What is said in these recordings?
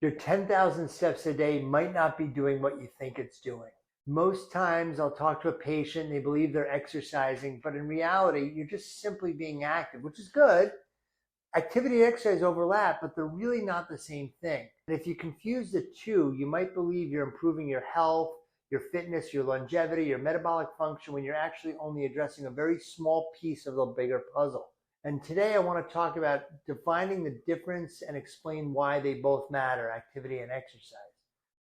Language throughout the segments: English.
Your 10,000 steps a day might not be doing what you think it's doing. Most times I'll talk to a patient and they believe they're exercising, but in reality, you're just simply being active, which is good. Activity and exercise overlap, but they're really not the same thing. And if you confuse the two, you might believe you're improving your health, your fitness, your longevity, your metabolic function, when you're actually only addressing a very small piece of the bigger puzzle. And today I want to talk about defining the difference and explain why they both matter, activity and exercise.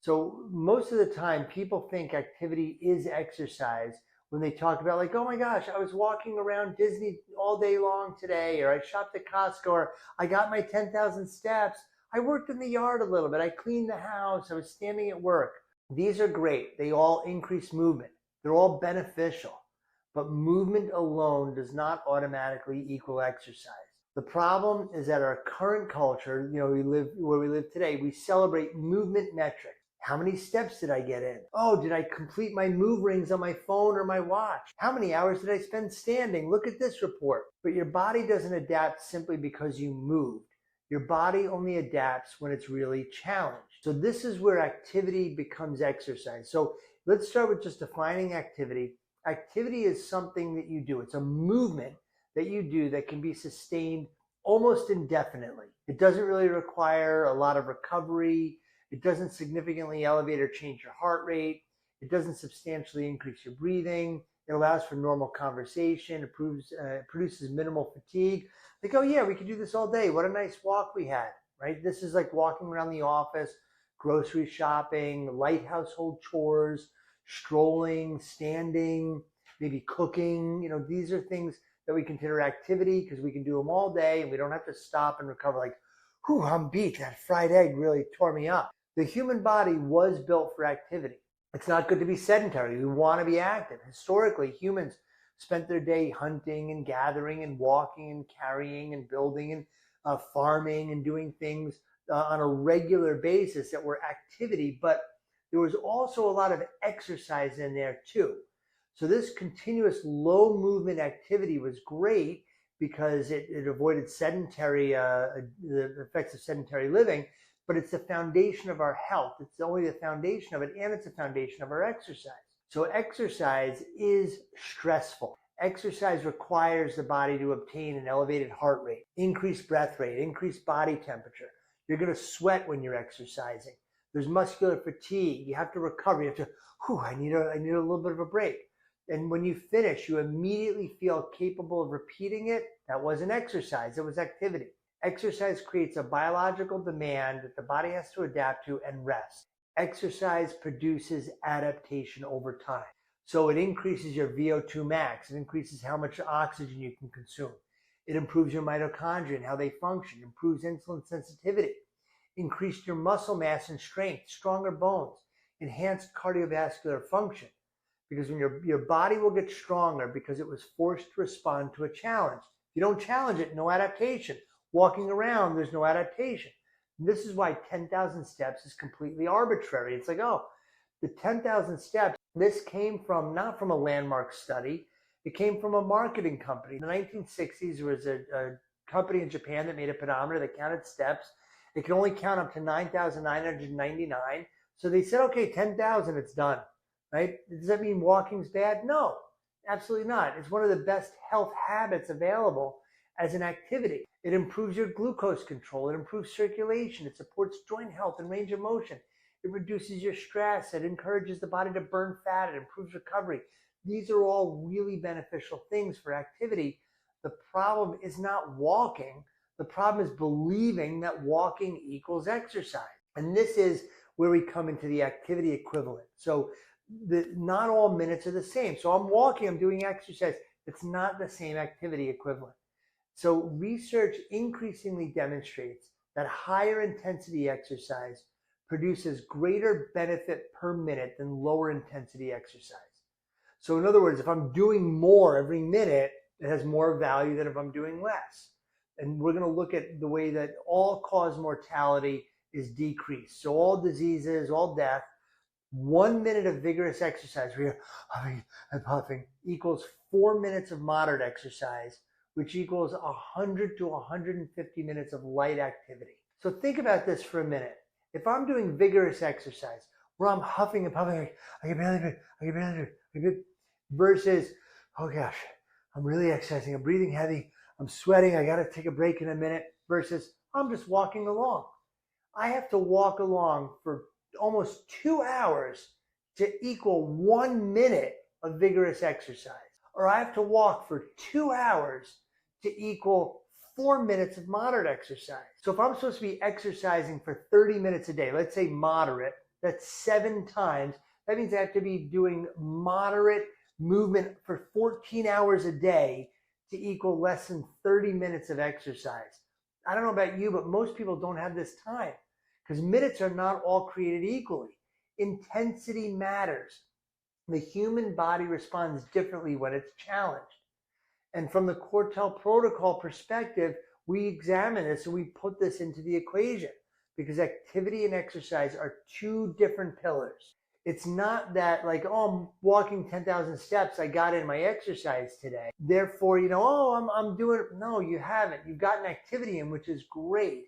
So most of the time, people think activity is exercise when they talk about, like, oh my gosh, I was walking around Disney all day long today, or I shopped at Costco, or I got my 10,000 steps. I worked in the yard a little bit. I cleaned the house. I was standing at work. These are great. They all increase movement. They're all beneficial. But movement alone does not automatically equal exercise. The problem is that our current culture, where we live today, we celebrate movement metrics. How many steps did I get in? Oh, did I complete my move rings on my phone or my watch? How many hours did I spend standing? Look at this report. But your body doesn't adapt simply because you moved. Your body only adapts when it's really challenged. So this is where activity becomes exercise. So let's start with just defining activity. Activity is something that you do. It's a movement that you do that can be sustained almost indefinitely. It doesn't really require a lot of recovery. It doesn't significantly elevate or change your heart rate. It doesn't substantially increase your breathing. It allows for normal conversation. It produces minimal fatigue. Like, oh yeah, we could do this all day. What a nice walk we had, right? This is like walking around the office, grocery shopping, light household chores, strolling, standing, maybe cooking. These are things that we consider activity because we can do them all day and we don't have to stop and recover like, whew, I'm beat. That fried egg really tore me up. The human body was built for activity. It's not good to be sedentary. We want to be active. Historically, humans spent their day hunting and gathering and walking and carrying and building and farming and doing things on a regular basis that were activity, but there was also a lot of exercise in there too. So this continuous low movement activity was great because it avoided the effects of sedentary living, but it's the foundation of our health. It's only the foundation of it, and it's the foundation of our exercise. So exercise is stressful. Exercise requires the body to obtain an elevated heart rate, increased breath rate, increased body temperature. You're going to sweat when you're exercising. There's muscular fatigue. You have to recover. You have to, I need a little bit of a break. And when you finish, you immediately feel capable of repeating it. That wasn't exercise. It was activity. Exercise creates a biological demand that the body has to adapt to and rest. Exercise produces adaptation over time. So it increases your VO2 max. It increases how much oxygen you can consume. It improves your mitochondria and how they function. Improves insulin sensitivity. Increased your muscle mass and strength. Stronger bones. Enhanced cardiovascular function. Because when your body will get stronger because it was forced to respond to a challenge. If you don't challenge it, no adaptation. Walking around, there's no adaptation. And this is why 10,000 steps is completely arbitrary. It's like, oh, the 10,000 steps, this came from, not from a landmark study. It came from a marketing company. In the 1960s, there was a company in Japan that made a pedometer that counted steps. It could only count up to 9,999. So they said, okay, 10,000, it's done. Right? Does that mean walking's bad? No, absolutely not. It's one of the best health habits available as an activity. It improves your glucose control. It improves circulation. It supports joint health and range of motion. It reduces your stress. It encourages the body to burn fat. It improves recovery. These are all really beneficial things for activity. The problem is not walking. The problem is believing that walking equals exercise. And this is where we come into the activity equivalent. So not all minutes are the same. So I'm walking, I'm doing exercise. It's not the same activity equivalent. So research increasingly demonstrates that higher intensity exercise produces greater benefit per minute than lower intensity exercise. So in other words, if I'm doing more every minute, it has more value than if I'm doing less. And we're going to look at the way that all-cause mortality is decreased. So all diseases, all death, 1 minute of vigorous exercise where you're huffing and puffing equals 4 minutes of moderate exercise, which equals 100 to 150 minutes of light activity. So think about this for a minute. If I'm doing vigorous exercise where I'm huffing and puffing, like, I can barely do it, I can barely do it, I can, versus, oh gosh, I'm really exercising, I'm breathing heavy, I'm sweating, I got to take a break in a minute, versus I'm just walking along. I have to walk along for almost 2 hours to equal 1 minute of vigorous exercise. Or I have to walk for 2 hours to equal 4 minutes of moderate exercise. So if I'm supposed to be exercising for 30 minutes a day, let's say moderate, that's 7 times. That means I have to be doing moderate movement for 14 hours a day to equal less than 30 minutes of exercise. I don't know about you, but most people don't have this time because minutes are not all created equally. Intensity matters. The human body responds differently when it's challenged. And from the Quartell protocol perspective, we examine this and we put this into the equation because activity and exercise are 2 different pillars. It's not that like, oh, I'm walking 10,000 steps, I got in my exercise today. Therefore, oh, I'm doing it. No, you haven't. You've gotten activity in, which is great.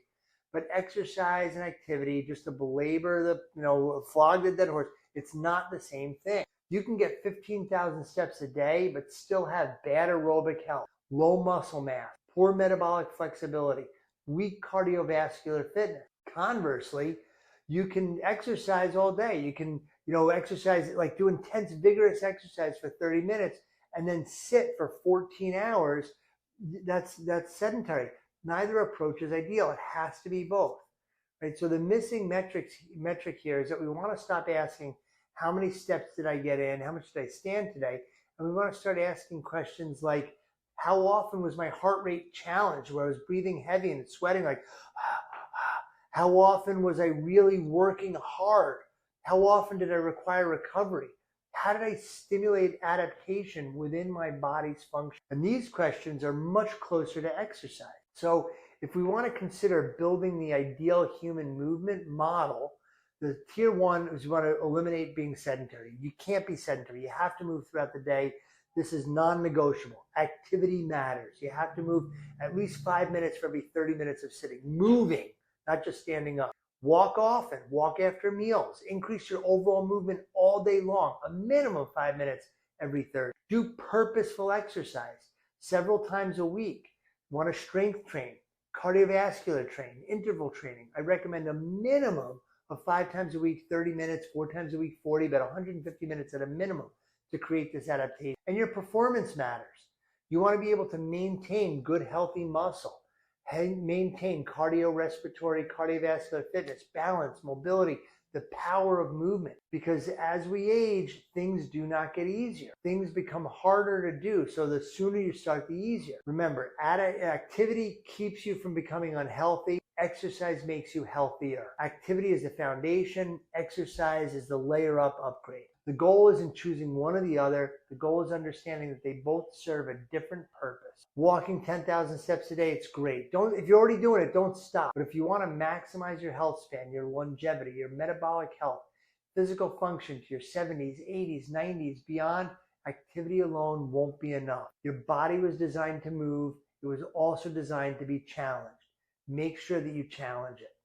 But exercise and activity, just to belabor the, flog the dead horse, it's not the same thing. You can get 15,000 steps a day, but still have bad aerobic health, low muscle mass, poor metabolic flexibility, weak cardiovascular fitness. Conversely, you can exercise all day. You can, exercise, like do intense, vigorous exercise for 30 minutes and then sit for 14 hours. That's sedentary. Neither approach is ideal. It has to be both, right? So the missing metric here is that we want to stop asking, how many steps did I get in? How much did I stand today? And we want to start asking questions like, how often was my heart rate challenged where I was breathing heavy and sweating like, how often was I really working hard? How often did I require recovery? How did I stimulate adaptation within my body's function? And these questions are much closer to exercise. So if we want to consider building the ideal human movement model, the tier 1 is you want to eliminate being sedentary. You can't be sedentary. You have to move throughout the day. This is non-negotiable. Activity matters. You have to move at least 5 minutes for every 30 minutes of sitting. Moving, not just standing up. Walk often. Walk after meals. Increase your overall movement all day long. A minimum of 5 minutes every 30. Do purposeful exercise several times a week. Want to strength train, cardiovascular train, interval training. I recommend a minimum of 5 times a week, 30 minutes, 4 times a week, 40, but 150 minutes at a minimum to create this adaptation. And your performance matters. You want to be able to maintain good, healthy muscle, maintain cardiorespiratory, cardiovascular fitness, balance, mobility, the power of movement. Because as we age, things do not get easier. Things become harder to do. So the sooner you start, the easier. Remember, activity keeps you from becoming unhealthy. Exercise makes you healthier. Activity is the foundation. Exercise is the layer up upgrade. The goal isn't choosing one or the other. The goal is understanding that they both serve a different purpose. Walking 10,000 steps a day, it's great. If you're already doing it, don't stop. But if you want to maximize your health span, your longevity, your metabolic health, physical function to your 70s, 80s, 90s, beyond, activity alone won't be enough. Your body was designed to move. It was also designed to be challenged. Make sure that you challenge it.